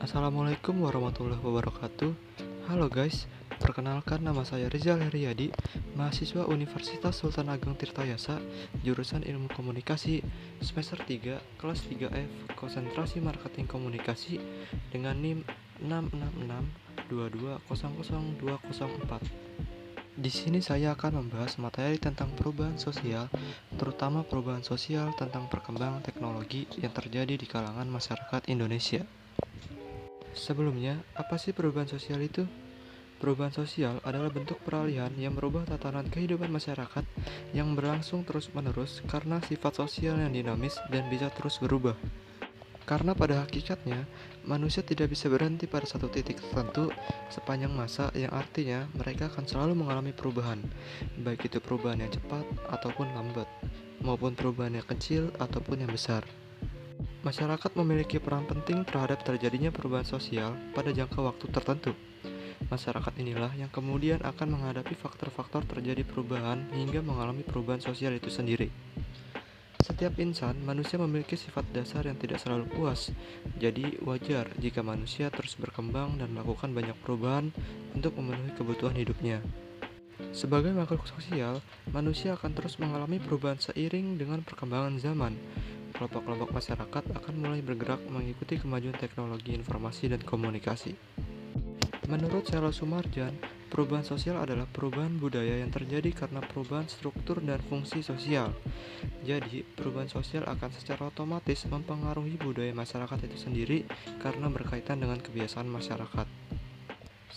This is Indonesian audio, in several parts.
Assalamualaikum warahmatullahi wabarakatuh. Halo guys, perkenalkan nama saya Rizal Heriadi, mahasiswa Universitas Sultan Ageng Tirtayasa, jurusan Ilmu Komunikasi, semester 3, kelas 3F, konsentrasi marketing komunikasi dengan NIM 66622000204. Di sini saya akan membahas materi tentang perubahan sosial, terutama perubahan sosial tentang perkembangan teknologi yang terjadi di kalangan masyarakat Indonesia. Sebelumnya, apa sih perubahan sosial itu? Perubahan sosial adalah bentuk peralihan yang merubah tatanan kehidupan masyarakat yang berlangsung terus-menerus karena sifat sosial yang dinamis dan bisa terus berubah. Karena pada hakikatnya, manusia tidak bisa berhenti pada satu titik tertentu sepanjang masa, yang artinya mereka akan selalu mengalami perubahan, baik itu perubahan yang cepat ataupun lambat, maupun perubahan yang kecil ataupun yang besar. Masyarakat memiliki peran penting terhadap terjadinya perubahan sosial pada jangka waktu tertentu. Masyarakat inilah yang kemudian akan menghadapi faktor-faktor terjadi perubahan hingga mengalami perubahan sosial itu sendiri. Setiap insan, manusia memiliki sifat dasar yang tidak selalu puas. Jadi wajar jika manusia terus berkembang dan melakukan banyak perubahan untuk memenuhi kebutuhan hidupnya. Sebagai makhluk sosial, manusia akan terus mengalami perubahan seiring dengan perkembangan zaman. Kelompok-kelompok masyarakat akan mulai bergerak mengikuti kemajuan teknologi informasi dan komunikasi. Menurut Sela Sumarjan, perubahan sosial adalah perubahan budaya yang terjadi karena perubahan struktur dan fungsi sosial. Jadi, perubahan sosial akan secara otomatis mempengaruhi budaya masyarakat itu sendiri karena berkaitan dengan kebiasaan masyarakat.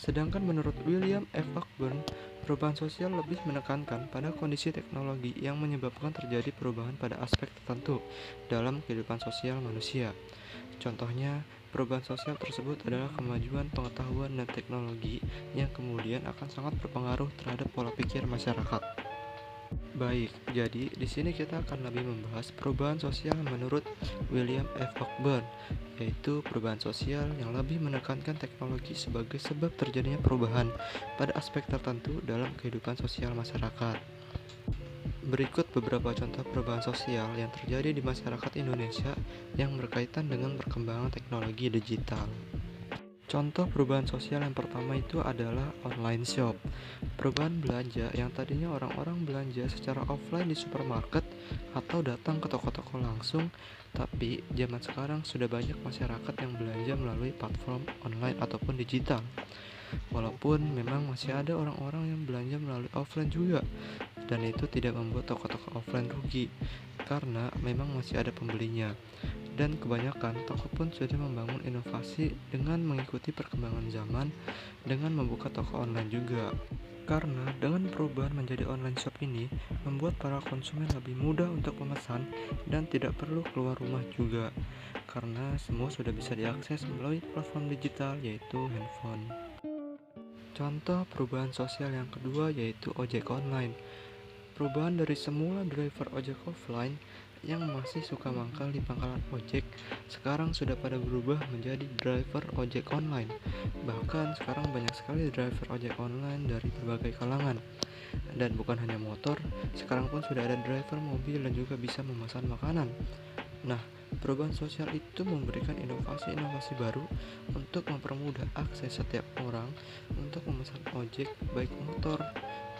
Sedangkan menurut William F. Cockburn, perubahan sosial lebih menekankan pada kondisi teknologi yang menyebabkan terjadi perubahan pada aspek tertentu dalam kehidupan sosial manusia. Contohnya, perubahan sosial tersebut adalah kemajuan pengetahuan dan teknologi yang kemudian akan sangat berpengaruh terhadap pola pikir masyarakat. Baik, jadi di sini kita akan lebih membahas perubahan sosial menurut William F. Cockburn, yaitu perubahan sosial yang lebih menekankan teknologi sebagai sebab terjadinya perubahan pada aspek tertentu dalam kehidupan sosial masyarakat. Berikut beberapa contoh perubahan sosial yang terjadi di masyarakat Indonesia yang berkaitan dengan perkembangan teknologi digital. Contoh perubahan sosial yang pertama itu adalah online shop. Perubahan belanja yang tadinya orang-orang belanja secara offline di supermarket atau datang ke toko-toko langsung, tapi zaman sekarang sudah banyak masyarakat yang belanja melalui platform online ataupun digital. Walaupun memang masih ada orang-orang yang belanja melalui offline juga, dan itu tidak membuat toko-toko offline rugi, karena memang masih ada pembelinya. Dan kebanyakan toko pun sudah membangun inovasi dengan mengikuti perkembangan zaman dengan membuka toko online juga. Karena dengan perubahan menjadi online shop ini membuat para konsumen lebih mudah untuk memesan dan tidak perlu keluar rumah juga, karena semua sudah bisa diakses melalui platform digital yaitu handphone. Contoh perubahan sosial yang kedua yaitu ojek online. Perubahan dari semula driver ojek offline yang masih suka mangkal di pangkalan ojek, sekarang sudah pada berubah menjadi driver ojek online. Bahkan sekarang banyak sekali driver ojek online dari berbagai kalangan. Dan bukan hanya motor, sekarang pun sudah ada driver mobil dan juga bisa memesan makanan. Nah, perubahan sosial itu memberikan inovasi-inovasi baru untuk mempermudah akses setiap orang untuk memesan ojek, baik motor,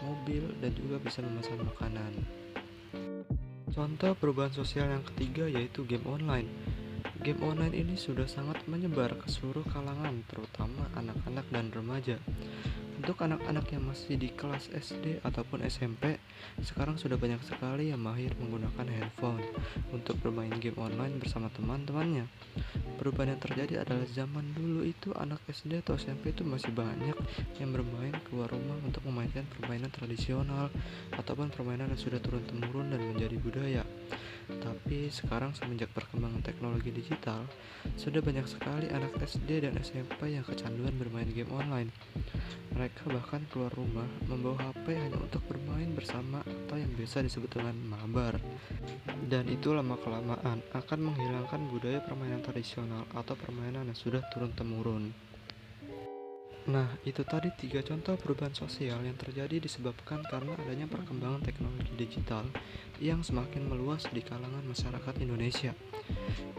mobil, dan juga bisa memesan makanan. Contoh perubahan sosial yang ketiga yaitu game online. Game online ini sudah sangat menyebar ke seluruh kalangan, terutama anak-anak dan remaja. Untuk anak-anak yang masih di kelas SD ataupun SMP, sekarang sudah banyak sekali yang mahir menggunakan handphone untuk bermain game online bersama teman-temannya. Perubahan yang terjadi adalah zaman dulu itu anak SD atau SMP itu masih banyak yang bermain keluar rumah untuk memainkan permainan tradisional ataupun permainan yang sudah turun-temurun dan menjadi budaya. Tapi sekarang semenjak perkembangan teknologi digital, sudah banyak sekali anak SD dan SMP yang kecanduan bermain game online. Mereka bahkan keluar rumah membawa HP hanya untuk bermain bersama atau yang biasa disebut dengan mabar. Dan itu lama-kelamaan akan menghilangkan budaya permainan tradisional atau permainan yang sudah turun-temurun. Nah, itu tadi 3 contoh perubahan sosial yang terjadi disebabkan karena adanya perkembangan teknologi digital yang semakin meluas di kalangan masyarakat Indonesia.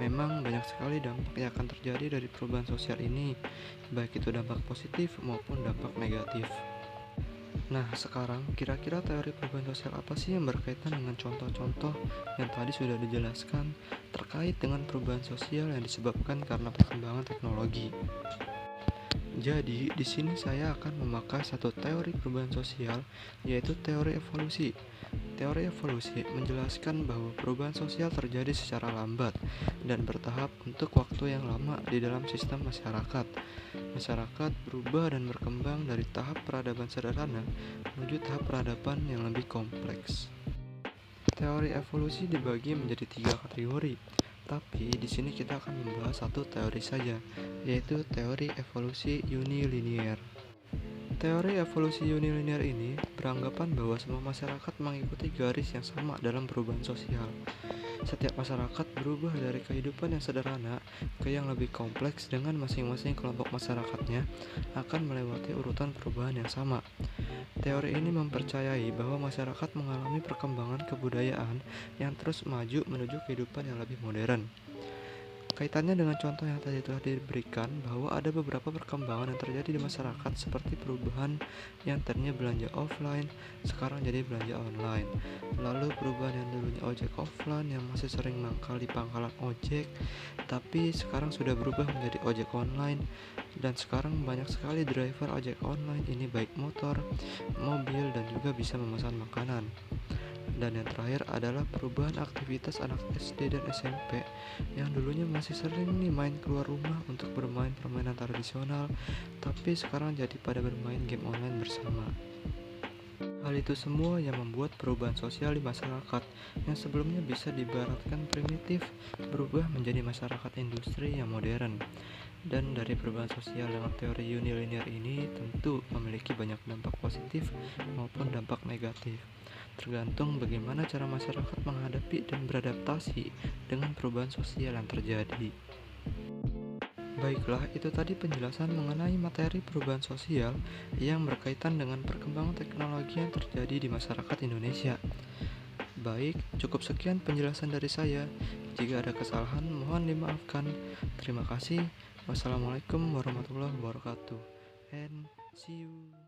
Memang banyak sekali dampak yang akan terjadi dari perubahan sosial ini, baik itu dampak positif maupun dampak negatif. Nah, sekarang kira-kira teori perubahan sosial apa sih yang berkaitan dengan contoh-contoh yang tadi sudah dijelaskan terkait dengan perubahan sosial yang disebabkan karena perkembangan teknologi? Jadi, di sini saya akan memakai satu teori perubahan sosial, yaitu teori evolusi. Teori evolusi menjelaskan bahwa perubahan sosial terjadi secara lambat dan bertahap untuk waktu yang lama di dalam sistem masyarakat. Masyarakat berubah dan berkembang dari tahap peradaban sederhana menuju tahap peradaban yang lebih kompleks. Teori evolusi dibagi menjadi 3 kategori, tapi di sini kita akan membahas satu teori saja, yaitu teori evolusi unilinear. Teori evolusi unilinear ini beranggapan bahwa semua masyarakat mengikuti garis yang sama dalam perubahan sosial. Setiap masyarakat berubah dari kehidupan yang sederhana ke yang lebih kompleks dengan masing-masing kelompok masyarakatnya akan melewati urutan perubahan yang sama. Teori ini mempercayai bahwa masyarakat mengalami perkembangan kebudayaan yang terus maju menuju kehidupan yang lebih modern. Kaitannya dengan contoh yang tadi telah diberikan, bahwa ada beberapa perkembangan yang terjadi di masyarakat seperti perubahan yang tadinya belanja offline sekarang jadi belanja online. Lalu perubahan yang dulunya ojek offline yang masih sering mangkal di pangkalan ojek, tapi sekarang sudah berubah menjadi ojek online. Dan sekarang banyak sekali driver ojek online ini baik motor, mobil, dan juga bisa memesan makanan. Dan yang terakhir adalah perubahan aktivitas anak SD dan SMP yang dulunya masih sering nih main keluar rumah untuk bermain permainan tradisional, tapi sekarang jadi pada bermain game online bersama. Hal itu semua yang membuat perubahan sosial di masyarakat yang sebelumnya bisa diibaratkan primitif berubah menjadi masyarakat industri yang modern. Dan dari perubahan sosial dengan teori unilinear ini tentu memiliki banyak dampak positif maupun dampak negatif, tergantung bagaimana cara masyarakat menghadapi dan beradaptasi dengan perubahan sosial yang terjadi. Baiklah, itu tadi penjelasan mengenai materi perubahan sosial yang berkaitan dengan perkembangan teknologi yang terjadi di masyarakat Indonesia. Baik, cukup sekian penjelasan dari saya. Jika ada kesalahan, mohon dimaafkan. Terima kasih. Wassalamualaikum warahmatullahi wabarakatuh. And see you.